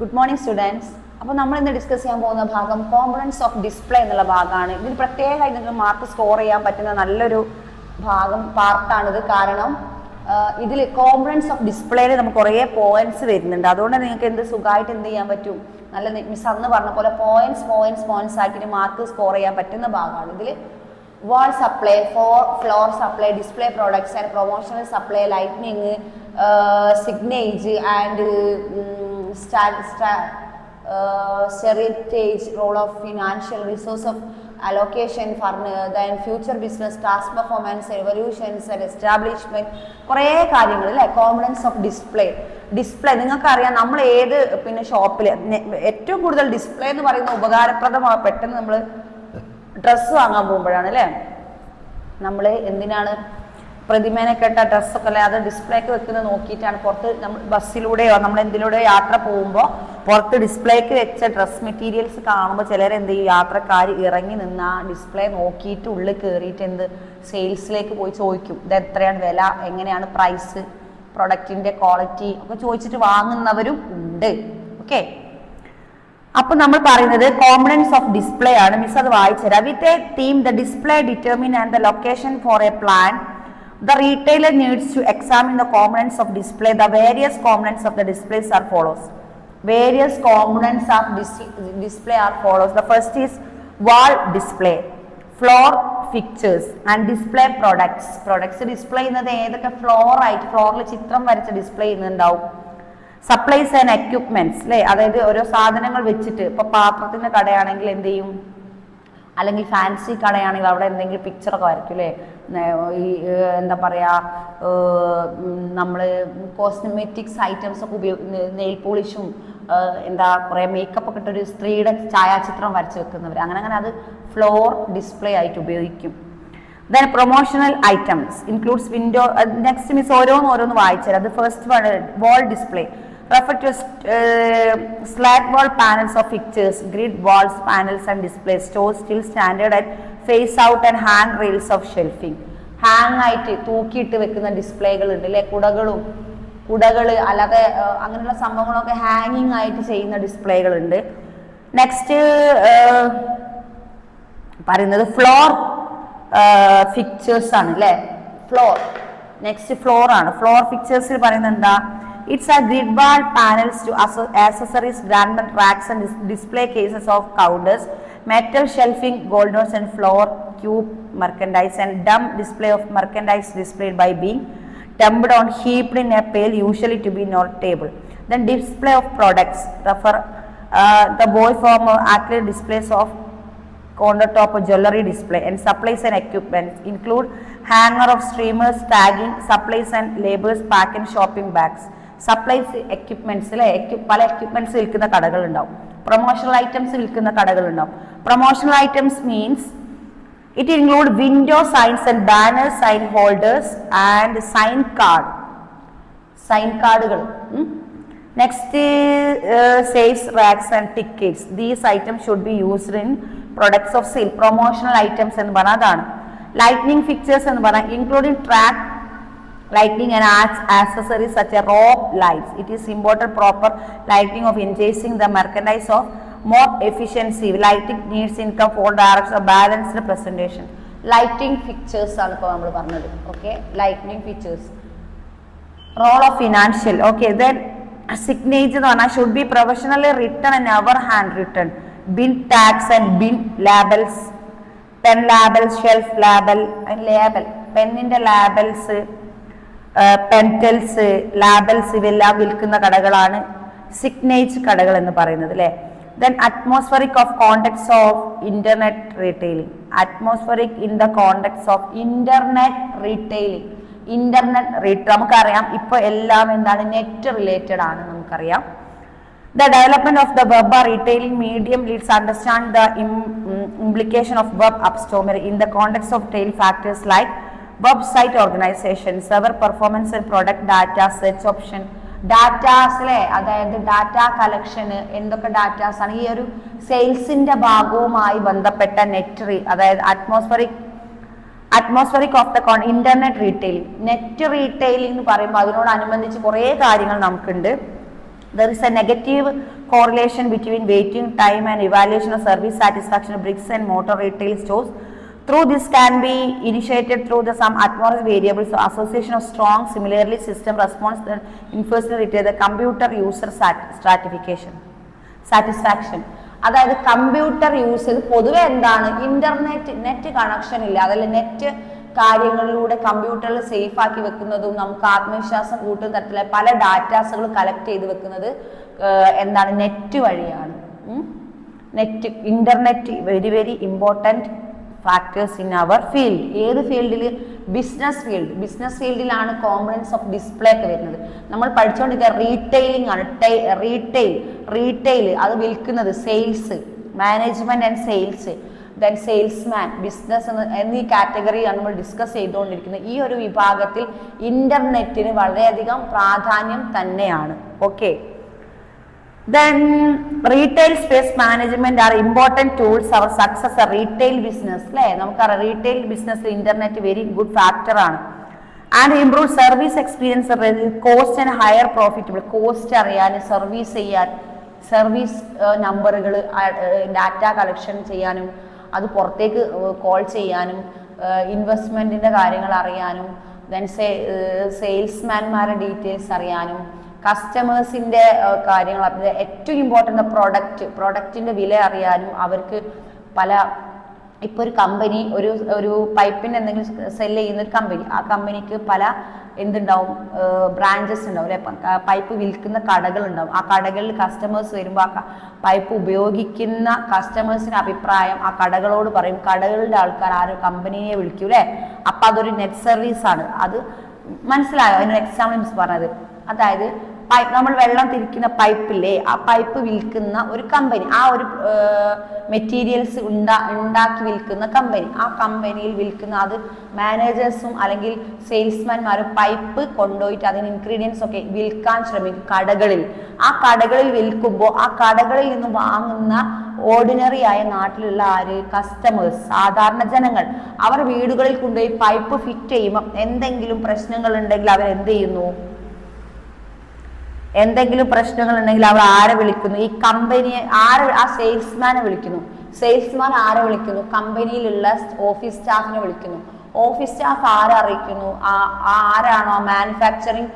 Good morning, students. അപ്പോൾ നമ്മൾ ഇന്ന് ഡിസ്കസ് ചെയ്യാൻ പോകുന്ന ഭാഗം കോമ്പണൻസ് ഓഫ് ഡിസ്പ്ലേ എന്നുള്ള ഭാഗമാണ്. ഇതിൽ പ്രത്യേകമായി നിങ്ങൾക്ക് മാർക്ക് സ്കോർ ചെയ്യാൻ പറ്റുന്ന നല്ലൊരു പാർട്ടാണിത്. കാരണം ഇതിൽ കോമ്പണൻസ് ഓഫ് ഡിസ്പ്ലേയിൽ നമുക്ക് കുറേ പോയിന്റ്സ് വരുന്നുണ്ട്. അതുകൊണ്ട് നിങ്ങൾക്ക് എന്ത് സുഖമായിട്ട് എന്ത് ചെയ്യാൻ പറ്റും, നല്ല മിസ് അന്ന് പറഞ്ഞ പോലെ പോയിന്റ്സ് ആക്കിയിട്ട് മാർക്ക് സ്കോർ ചെയ്യാൻ പറ്റുന്ന ഭാഗമാണ്. ഇതിൽ wall supply, floor supply, display products and promotional supply, lighting, signage and strategy, role of financial resource of allocation for then future business, task performance, evolutions and establishment, കുറേ കാര്യങ്ങൾ അല്ലേ. Components of display നിങ്ങൾക്കറിയാം, നമ്മൾ ഏത് പിന്നെ ഷോപ്പിൽ ഏറ്റവും കൂടുതൽ ഡിസ്പ്ലേ എന്ന് പറയുന്ന ഉപകാരപ്രദമാണ്. പെട്ടെന്ന് നമ്മൾ ഡ്രസ്സ് വാങ്ങാൻ പോകുമ്പോഴാണ് അല്ലേ, നമ്മൾ എന്തിനാണ് പ്രതിമേനെ കേട്ട ഡ്രസ്സൊക്കെ അല്ലേ അത് ഡിസ്പ്ലേക്ക് വെക്കുന്നത് നോക്കിയിട്ടാണ്. പുറത്ത് നമ്മൾ ബസ്സിലൂടെയോ നമ്മൾ എന്തിലൂടെയോ യാത്ര പോകുമ്പോൾ പുറത്ത് ഡിസ്പ്ലേക്ക് വെച്ച ഡ്രസ് മെറ്റീരിയൽസ് കാണുമ്പോൾ ചിലരെന്ത് ചെയ്യും, യാത്രക്കാർ ഇറങ്ങി നിന്ന് ആ ഡിസ്പ്ലേ നോക്കിയിട്ട് ഉള്ളിൽ കയറിയിട്ട് എന്ത് സെയിൽസിലേക്ക് പോയി ചോദിക്കും, ഇത് എത്രയാണ് വില, എങ്ങനെയാണ് പ്രൈസ്, പ്രൊഡക്റ്റിൻ്റെ ക്വാളിറ്റി ഒക്കെ ചോദിച്ചിട്ട് വാങ്ങുന്നവരും ഉണ്ട്. ഓക്കെ, അപ്പൊ നമ്മൾ പറയുന്നത് കോമ്പണൻസ് ഓഫ് ഡിസ്പ്ലേ ആണ്. മിസ് അത് വായിച്ചുതരാം. With a theme the display determine and the location for a plan, the retailer needs to examine the components of display. The various components of the displays are follows. Various components of display are follows. The first is wall display, floor fixtures and display products display ചെയ്യുന്നത് ഏതൊക്കെ ഫ്ലോറായിട്ട്, ഫ്ലോറിൽ ചിത്രം വരച്ച് display ചെയ്യുന്നുണ്ടാവും. Supplies and equipments അല്ലേ, അതായത് ഓരോ സാധനങ്ങൾ വെച്ചിട്ട്, ഇപ്പൊ പാത്രത്തിന്റെ കടയാണെങ്കിൽ എന്ത് ചെയ്യും, അല്ലെങ്കിൽ ഫാൻസി കടയാണെങ്കിൽ അവിടെ എന്തെങ്കിലും പിക്ചറൊക്കെ വരയ്ക്കും അല്ലേ. ഈ എന്താ പറയുക, നമ്മൾ കോസ്മെറ്റിക്സ് ഐറ്റംസ് ഒക്കെ നെയിൽ പോളിഷും എന്താ കുറേ മേക്കപ്പ് ഒക്കെ ഇട്ടൊരു സ്ത്രീയുടെ ഛായാചിത്രം വരച്ച് വെക്കുന്നവർ, അങ്ങനെ അത് ഫ്ലോർ ഡിസ്പ്ലേ ആയിട്ട് ഉപയോഗിക്കും. Then promotional items includes window. Next miss ഓരോന്ന് വായിച്ചുതരാം. The first one, wall display, refer to slat wall panels of fixtures, grid walls, panels and displays, stores still standard at face out and hang rails of shelving. Hang ആയിട്ട് തൂക്കിയിട്ട് വെക്കുന്ന ഡിസ്പ്ലേകൾ ഉണ്ട് അല്ലേ, കുടകൾ അല്ലാതെ അങ്ങനെയുള്ള സംഭവങ്ങളൊക്കെ ഹാങ്ങിങ് ആയിട്ട് ചെയ്യുന്ന ഡിസ്പ്ലേകൾ ഉണ്ട്. നെക്സ്റ്റ് പറയുന്നത് ഫ്ലോർ ഫിക്ചേഴ്സ് ആണ് അല്ലേ. നെക്സ്റ്റ് ഫ്ലോർ ആണ്. ഫ്ലോർ ഫിക്ചേഴ്സിൽ പറയുന്നത് എന്താ, it's a grid wall panels to accessories, grand racks and display cases of counters, metal shelving, holders and floor cube merchandise and dumb display of merchandise displayed by being dumped on heaped in a pail, usually to be notable. Then display of products, refer the boy form of accurate displays of countertop jewelry display. And supplies and equipment include hanger of streamers, tagging, supplies and labels, pack and shopping bags. Supplies equipments അല്ലേ, പല equipments വിൽക്കുന്ന കടകളുണ്ടാവും. Promotional items വിൽക്കുന്ന കടകളുണ്ടാവും. Promotional items means it include window signs and banners, sign holders and sign കാർഡുകൾ. Next sales racks and tickets. These items should be used in products of sale. Promotional items എന്ന് പറഞ്ഞാൽ അതാണ്. Lightning fixtures എന്ന് പറഞ്ഞാൽ including track lighting and accessories such as rope lights. It is important proper lighting of enhancing the merchandise of more efficiency. Lighting needs income for direction of balanced presentation. Lighting fixtures ആണ് ഇപ്പോൾ നമ്മൾ പറഞ്ഞത്. Okay, lighting features. Role of financial. Okay, then signature എന്ന് പറഞ്ഞാൽ should be professionally written and never hand written. Bin tags and bin labels, pen labels, shelf label, പെന്നിന്റെ labels, പെൻറ്റൽസ്, labels ഇവയെല്ലാം വിൽക്കുന്ന കടകളാണ് സിഗ്നേച്ചർ കടകൾ എന്ന് പറയുന്നത് അല്ലേ. Then atmospheric of context of internet retailing. Atmospheric in the context of internet retailing. നമുക്കറിയാം ഇപ്പോൾ എല്ലാം എന്താണ്, നെറ്റ് റിലേറ്റഡ് ആണ് നമുക്കറിയാം. The development of the web retailing medium leads understand the implication of web upstorming in the context of tail factors like website organization, server performance and product data, search option, ഡാറ്റാസിലെ, അതായത് data കളക്ഷന് എന്തൊക്കെ datas ആണ് ഈ ഒരു സെയിൽസിന്റെ ഭാഗവുമായി ബന്ധപ്പെട്ട അതായത് atmospheric of the internet retailing. Net retailing എന്ന് പറയുമ്പോൾ അതിനോടനുബന്ധിച്ച് കുറേ കാര്യങ്ങൾ നമുക്കുണ്ട്. There is a negative correlation between waiting time and evaluation of service satisfaction of bricks and mortar retail stores. Through this can be initiated through some atmospheric variables, so association of strong, similarly system response that infers the computer user satisfaction. അതായത് computer use ചെയ്ത് പൊതുവെ എന്താണ് net connection ഇല്ല, അതല്ല net കാര്യങ്ങളിലൂടെ കമ്പ്യൂട്ടറിൽ safe ആക്കി വെക്കുന്നതും നമുക്ക് ആത്മവിശ്വാസം കൂട്ടുന്ന തരത്തിലെ പല ഡാറ്റാസുകൾ കളക്ട് ചെയ്ത് വെക്കുന്നത് എന്താണ് നെറ്റ് വഴിയാണ്. Net internet very very important factors in our field. ഏത് ഫീൽഡിൽ? ബിസിനസ് ഫീൽഡിലാണ് കോമ്പണൻസ് ഓഫ് ഡിസ്പ്ലേ ഒക്കെ വരുന്നത്. നമ്മൾ പഠിച്ചുകൊണ്ടിരിക്കുക റീറ്റെയിലിംഗ് ആണ്. റീറ്റെയിൽ അത് വിൽക്കുന്നത്, sales, management and sales, then salesman, business എന്നീ കാറ്റഗറിയാണ് നമ്മൾ ഡിസ്കസ് ചെയ്തുകൊണ്ടിരിക്കുന്നത്. ഈ ഒരു വിഭാഗത്തിൽ ഇന്റർനെറ്റിന് വളരെയധികം പ്രാധാന്യം തന്നെയാണ്. Okay, then retail space management are important tools our success a retail business അല്ലേ. നമുക്കറിയാം retail business internet very good factor ആണ്. And improve service experience, cost and higher profitable. Cost അറിയാൻ, സർവീസ് ചെയ്യാൻ, സർവീസ് നമ്പറുകൾ ഡാറ്റ കളക്ഷൻ ചെയ്യാനും അത് പുറത്തേക്ക് call ചെയ്യാനും ഇൻവെസ്റ്റ്മെന്റിന്റെ കാര്യങ്ങൾ അറിയാനും ദെൻ സെയിൽസ്മാൻമാരുടെ ഡീറ്റെയിൽസ് അറിയാനും കസ്റ്റമേഴ്സിന്റെ കാര്യങ്ങൾ, ഏറ്റവും ഇമ്പോർട്ടൻ്റ് പ്രൊഡക്റ്റിന്റെ വില അറിയാനും അവർക്ക് പല ഇപ്പോൾ ഒരു കമ്പനി ഒരു പൈപ്പിൻ്റെ എന്തെങ്കിലും സെല് ചെയ്യുന്ന ഒരു കമ്പനി, ആ കമ്പനിക്ക് പല എന്തുണ്ടാവും ബ്രാഞ്ചസ് ഉണ്ടാവും അല്ലെ, പൈപ്പ് വിൽക്കുന്ന കടകളുണ്ടാവും. ആ കടകളിൽ കസ്റ്റമേഴ്സ് വരുമ്പോൾ ആ പൈപ്പ് ഉപയോഗിക്കുന്ന കസ്റ്റമേഴ്സിന് അഭിപ്രായം ആ കടകളോട് പറയും. കടകളുടെ ആൾക്കാർ ആ ഒരു കമ്പനിയെ വിളിക്കും അല്ലേ. അപ്പം അതൊരു നെറ്റ് സർവീസ് ആണ്. അത് മനസ്സിലായോ? അതിനൊരു എക്സാമ്പിൾ മിസ് പറഞ്ഞത്. അതായത് നമ്മൾ വെള്ളം തിരിക്കുന്ന പൈപ്പില്ലേ, ആ പൈപ്പ് വിൽക്കുന്ന ഒരു കമ്പനി, ആ ഒരു മെറ്റീരിയൽസ് ഉണ്ടാക്കി വിൽക്കുന്ന കമ്പനി, ആ കമ്പനിയിൽ വിൽക്കുന്ന അത് മാനേജേഴ്സും അല്ലെങ്കിൽ സെയിൽസ്മാൻമാരും പൈപ്പ് കൊണ്ടുപോയിട്ട് അതിന് ഇൻഗ്രീഡിയൻസ് ഒക്കെ വിൽക്കാൻ ശ്രമിക്കും കടകളിൽ. ആ കടകളിൽ വിൽക്കുമ്പോൾ ആ കടകളിൽ നിന്ന് വാങ്ങുന്ന ഓർഡിനറി ആയ നാട്ടിലുള്ള കസ്റ്റമേഴ്സ്, സാധാരണ ജനങ്ങൾ, അവർ വീടുകളിൽ കൊണ്ടുപോയി പൈപ്പ് ഫിറ്റ് ചെയ്യുമ്പോൾ എന്തെങ്കിലും പ്രശ്നങ്ങൾ ഉണ്ടെങ്കിൽ അവർ എന്ത് ചെയ്യുന്നു? എന്തെങ്കിലും പ്രശ്നങ്ങൾ ഉണ്ടെങ്കിൽ അവർ ആരെ വിളിക്കുന്നു? ഈ കമ്പനിയെ ആ സെയിൽസ്മാനെ വിളിക്കുന്നു. സെയിൽസ്മാൻ ആരെ വിളിക്കുന്നു? കമ്പനിയിലുള്ള ഓഫീസ് സ്റ്റാഫിനെ വിളിക്കുന്നു. ഓഫീസ് സ്റ്റാഫ് ആരെ അറിയിക്കുന്നു? ആരാണോ ആ മാനുഫാക്ചറിങ്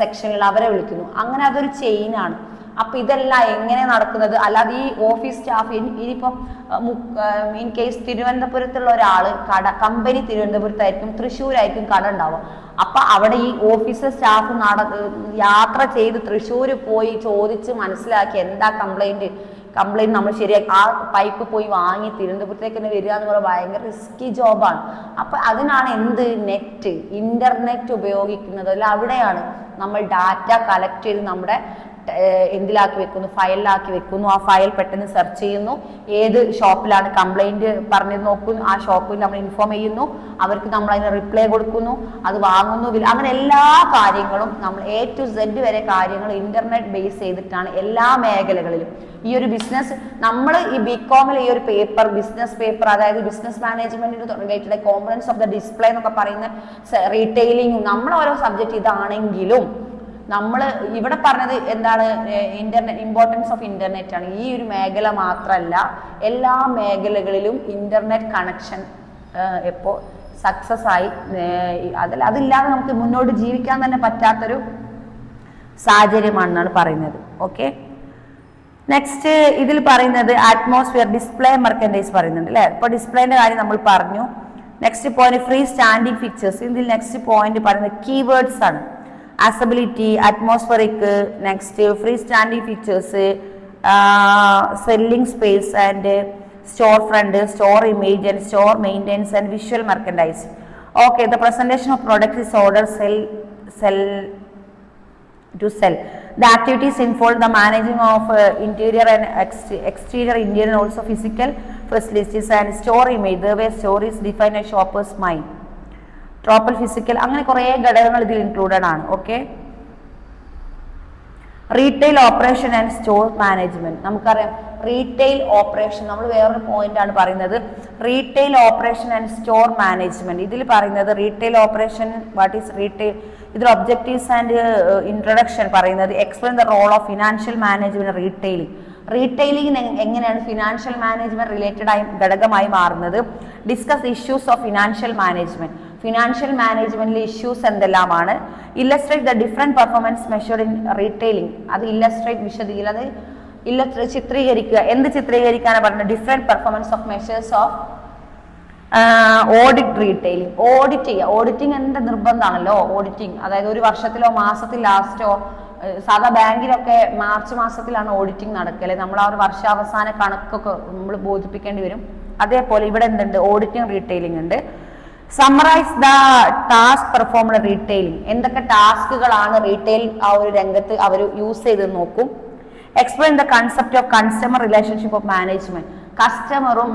സെക്ഷനിൽ അവരെ വിളിക്കുന്നു. അങ്ങനെ അതൊരു ചെയിനാണ്. അപ്പൊ ഇതെല്ലാം എങ്ങനെ നടക്കുന്നത്? അല്ലാതെ ഈ ഓഫീസ് സ്റ്റാഫ് ഇനിയിപ്പം ഇൻ കേസ് തിരുവനന്തപുരത്തുള്ള ഒരാള് കമ്പനി തിരുവനന്തപുരത്തായിരിക്കും, തൃശ്ശൂരായിരിക്കും കട ഉണ്ടാവുക. അപ്പൊ അവിടെ ഈ ഓഫീസർ സ്റ്റാഫ് യാത്ര ചെയ്ത് തൃശ്ശൂർ പോയി ചോദിച്ച് മനസ്സിലാക്കി എന്താ കംപ്ലൈന്റ് നമ്മൾ ശരിയാക്കി ആ പൈപ്പ് പോയി വാങ്ങി തിരുവനന്തപുരത്തേക്ക് തന്നെ വരിക എന്ന് പറയുന്നത് ഭയങ്കര റിസ്കി ജോബാണ്. അപ്പൊ അതിനാണ് നെറ്റ്, ഇന്റർനെറ്റ് ഉപയോഗിക്കുന്നത്. അല്ല, അവിടെയാണ് നമ്മൾ ഡാറ്റ കളക്ട് ചെയ്ത് നമ്മുടെ എന്തിലാക്കി വെക്കുന്നു? ഫയലിലാക്കി വെക്കുന്നു. ആ ഫയൽ പെട്ടെന്ന് സെർച്ച് ചെയ്യുന്നു, ഏത് ഷോപ്പിലാണ് കംപ്ലൈന്റ് പറഞ്ഞത് നോക്കുന്നു, ആ ഷോപ്പിൽ നമ്മൾ ഇൻഫോം ചെയ്യുന്നു, അവർക്ക് നമ്മൾ അതിന് റിപ്ലൈ കൊടുക്കുന്നു, അത് വാങ്ങുന്നു, അങ്ങനെ എല്ലാ കാര്യങ്ങളും നമ്മൾ A to Z വരെ കാര്യങ്ങൾ ഇന്റർനെറ്റ് ബേസ് ചെയ്തിട്ടാണ് എല്ലാ മേഖലകളിലും. ഈ ഒരു ബിസിനസ് നമ്മൾ ഈ ബികോമിൽ ഈ ഒരു പേപ്പർ, ബിസിനസ് പേപ്പർ, അതായത് ബിസിനസ് മാനേജ്മെന്റിന് related components of the display എന്നൊക്കെ പറയുന്ന റീറ്റെയിലിംഗും നമ്മൾ ഓരോ സബ്ജക്റ്റ് ഇതാണെങ്കിലും നമ്മൾ ഇവിടെ പറഞ്ഞത് എന്താണ്? ഇന്റർനെറ്റ്, ഇമ്പോർട്ടൻസ് ഓഫ് ഇന്റർനെറ്റ് ആണ്. ഈ ഒരു മേഖല മാത്രമല്ല, എല്ലാ മേഖലകളിലും ഇന്റർനെറ്റ് കണക്ഷൻ എപ്പോൾ സക്സസ് ആയി, അതില്ലാതെ നമുക്ക് മുന്നോട്ട് ജീവിക്കാൻ തന്നെ പറ്റാത്തൊരു സാഹചര്യമാണെന്നാണ് പറയുന്നത്. ഓക്കെ, നെക്സ്റ്റ് ഇതിൽ പറയുന്നത് അറ്റ്മോസ്ഫിയർ, ഡിസ്പ്ലേ മെർക്കൻഡൈസ് പറയുന്നുണ്ട് അല്ലേ. ഇപ്പോൾ ഡിസ്പ്ലേന്റെ കാര്യം നമ്മൾ പറഞ്ഞു. Next point free standing fixtures. ഇതിൽ നെക്സ്റ്റ് പോയിന്റ് പറയുന്നത് കീവേഡ്സ് ആണ്. Usability, atmospheric, next free standing features, selling space and store front, store image and store maintenance and visual merchandise. Okay, the presentation of product is order to sell. The activities involve the managing of interior and exterior, and also physical facilities and store image. The way store is defined as shopper's mind. ട്രോപ്പൽ physical, അങ്ങനെ കുറേ ഘടകങ്ങൾ ഇതിൽ included ആണ്. Okay, retail operation and store management. നമുക്കറിയാം retail operation, നമ്മൾ വേറൊരു point ആണ് പറയുന്നത്, retail operation and store management. ഇതിൽ പറയുന്നത് retail operation, what is retail? ഇതിൽ ഒബ്ജക്റ്റീവ്സ് ആൻഡ് ഇൻട്രൊഡക്ഷൻ പറയുന്നത് explain the role of financial management retailing. Retailing എങ്ങനെയാണ് ഫിനാൻഷ്യൽ മാനേജ്മെന്റ് റിലേറ്റഡ് ആയി ഘടകമായി മാറുന്നത്. Discuss issues of financial management. Financial മാനേജ്മെന്റിലെ ഇഷ്യൂസ് എന്തെല്ലാമാണ്. Illustrate the different performance measured in retailing. അത് illustrate ചിത്രീകരിക്കുക. എന്ത് ചിത്രീകരിക്കാനാണ് പറഞ്ഞത്? Different performance of measures of audit retailing. Audit ചെയ്യുക. ഓഡിറ്റിംഗ് എന്താ നിർബന്ധമാണല്ലോ. ഓഡിറ്റിംഗ് അതായത് ഒരു വർഷത്തിലോ മാസത്തിൽ ലാസ്റ്റോ, സാധാ ബാങ്കിലൊക്കെ മാർച്ച് മാസത്തിലാണ് ഓഡിറ്റിംഗ് നടക്കല്. നമ്മൾ ആ ഒരു വർഷാവസാന കണക്കൊക്കെ നമ്മൾ ബോധിപ്പിക്കേണ്ടി വരും. അതേപോലെ ഇവിടെ എന്തുണ്ട്? ഓഡിറ്റിംഗ് റീറ്റെയിലിംഗ് ഉണ്ട്. Summarise the task performed retailing. എന്തൊക്കെ ടാസ്കുകളാണ് റീറ്റെയിൽ ആ ഒരു രംഗത്ത് അവർ യൂസ് ചെയ്ത് നോക്കും. Explain the concept of consumer relationship of management. കസ്റ്റമറും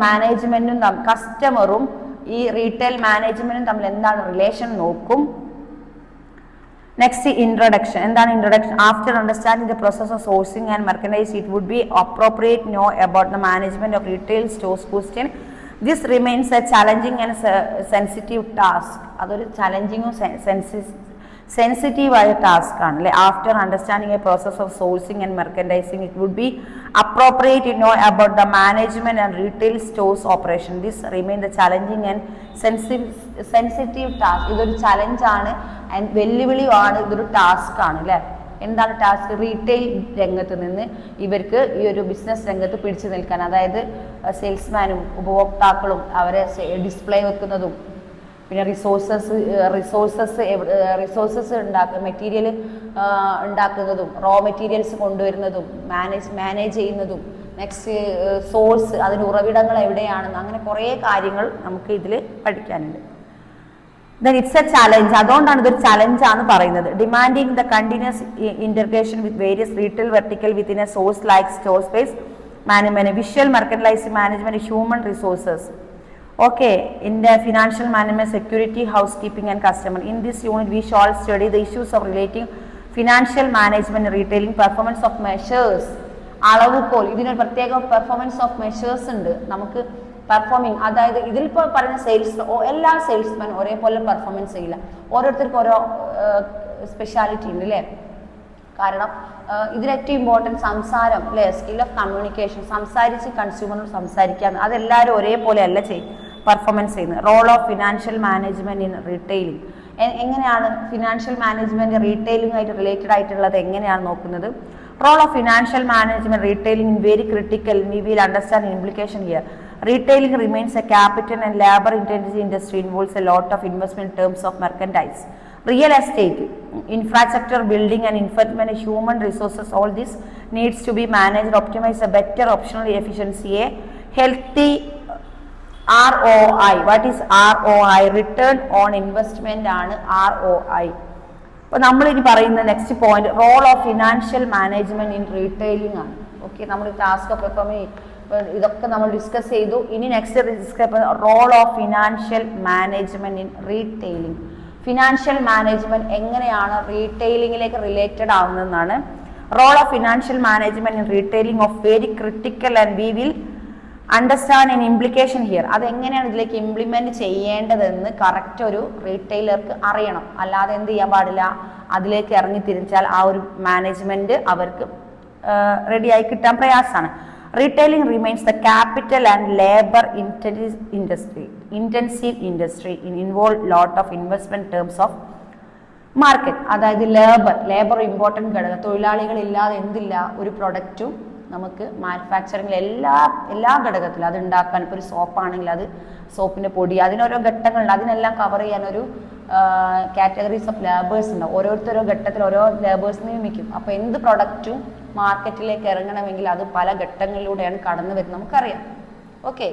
ഈ റീറ്റെയിൽ മാനേജ്മെന്റും തമ്മിൽ എന്താണ് റിലേഷൻ നോക്കും. Next introduction. എന്താണ് introduction? After understanding the process of sourcing and merchandise it would be appropriate know about the management of retail stores. Question this remains a challenging and sensitive task. അതൊരു ചലഞ്ചിങ്ങും sensitive ആയ task ആണ് അല്ലെ. After understanding a process of sourcing and merchandising it would be appropriate to know about the management and retail stores operation. This remain the challenging and sensitive task. ഇതൊരു challenge ആണ് and വെല്ലുവിളിയാണ്. ഇതൊരു task ആണ് അല്ലെ. എന്താണ് task? Retail രംഗത്ത് നിന്ന് ഇവർക്ക് ഈ ഒരു ബിസിനസ് രംഗത്ത് പിടിച്ചു നിൽക്കാൻ, അതായത് സെയിൽസ്മാനും ഉപഭോക്താക്കളും അവരെ ഡിസ്പ്ലേ വെക്കുന്നതും, പിന്നെ റിസോഴ്സസ് മെറ്റീരിയൽ ഉണ്ടാക്കുന്നതും, റോ മെറ്റീരിയൽസ് കൊണ്ടുവരുന്നതും, മാനേജ് ചെയ്യുന്നതും, നെക്സ്റ്റ് സോഴ്സ്, അതിൻ്റെ ഉറവിടങ്ങൾ എവിടെയാണെന്ന്, അങ്ങനെ കുറേ കാര്യങ്ങൾ നമുക്ക് ഇതിൽ പഠിക്കാനുണ്ട്. Then it's a challenge. അതുകൊണ്ടാണ് ഇതൊരു ചലഞ്ചാണ് പറയുന്നത്. Demanding the continuous integration with various retail vertical within a source like store space management, visual merchandising management, human resources. Okay, in the financial management, security, housekeeping and customer. In this unit, we shall study the issues of relating financial management, retailing, performance of measures. അളവുകോൽ. ഇതിനൊരു പ്രത്യേക performance of measures ഉണ്ട് നമുക്ക്. Performing, അതായത് ഇതിലിപ്പോൾ പറയുന്ന എല്ലാ സെയിൽസ്മാനും ഒരേപോലെ പെർഫോമൻസ് ചെയ്യില്ല. ഓരോരുത്തർക്കും ഓരോ സ്പെഷ്യാലിറ്റി ഉണ്ട് അല്ലേ. കാരണം ഇതിലേറ്റവും ഇമ്പോർട്ടൻറ്റ് സംസാരം അല്ലേ, സ്കിൽ ഓഫ് കമ്മ്യൂണിക്കേഷൻ. സംസാരിച്ച് കൺസ്യൂമറിനോട് സംസാരിക്കാൻ, അതെല്ലാവരും ഒരേപോലെ അല്ല പെർഫോമൻസ് ചെയ്യുന്നത്. Role of financial management in retailing. എങ്ങനെയാണ് ഫിനാൻഷ്യൽ മാനേജ്മെന്റ് റീറ്റെയിലിംഗുമായിട്ട് റിലേറ്റഡ് ആയിട്ടുള്ളത് എങ്ങനെയാണ് നോക്കുന്നത്. Role of financial management retailing in very critical. We will understand implication here. Retailing remains a capital and labor-intensive industry, involves a lot of investment in terms of merchandise, real estate, infrastructure, building and investment in human resources. All this needs to be managed, optimize a better optional efficiency, a healthy ROI. What is ROI? Return on investment ആണ് ROI. അപ്പോൾ നമ്മൾ ഇനി പറയുന്ന next point role of financial management in retailing ആണ്. Okay, നമ്മൾ task perform ഇതൊക്കെ നമ്മൾ discuss ചെയ്തു. ഇനി next discuss role of financial management in retailing. Financial management എങ്ങനെയാണ് റീറ്റെയിലിംഗിലേക്ക് റിലേറ്റഡ് ആവുന്നതെന്നാണ്. Role of financial management in retailing of very critical and we will understand in implication here. അതെങ്ങനെയാണ് ഇതിലേക്ക് ഇംപ്ലിമെന്റ് ചെയ്യേണ്ടതെന്ന് കറക്റ്റ് ഒരു റീറ്റെയിലർക്ക് അറിയണം. അല്ലാതെ എന്ത് ചെയ്യാൻ പാടില്ല, അതിലേക്ക് ഇറങ്ങി തിരിച്ചാൽ ആ ഒരു മാനേജ്മെന്റ് അവർക്ക് റെഡിയായി കിട്ടാൻ പ്രയാസമാണ്. Retailing remains the capital and labor intensive industry in involve lot of investment terms of market. അതായത് ലേബർ ഇമ്പോർട്ടൻറ്റ് ഘടകം. തൊഴിലാളികൾ ഇല്ലാതെ എന്തില്ല, ഒരു പ്രൊഡക്റ്റും നമുക്ക് മാനുഫാക്ചറിങ്ങിൽ എല്ലാ ഘടകത്തിലും അത് ഉണ്ടാക്കാൻ. ഇപ്പോൾ ഒരു സോപ്പാണെങ്കിൽ അത് സോപ്പിൻ്റെ പൊടി, അതിനോരോ ഘട്ടങ്ങളുണ്ട്. അതിനെല്ലാം കവർ ചെയ്യാൻ ഒരു കാറ്റഗറീസ് ഓഫ് ലേബേഴ്സ് ഉണ്ടാവും. ഓരോരുത്തരോ ഘട്ടത്തിൽ ഓരോ ലേബേഴ്സ് നിയമിക്കും. അപ്പോൾ എന്ത് പ്രൊഡക്റ്റും മാർക്കറ്റിലേക്ക് ഇറങ്ങണമെങ്കിൽ അത് പല ഘട്ടങ്ങളിലൂടെയാണ് കടന്നു വരുന്നത്, നമുക്കറിയാം. ഓക്കെ.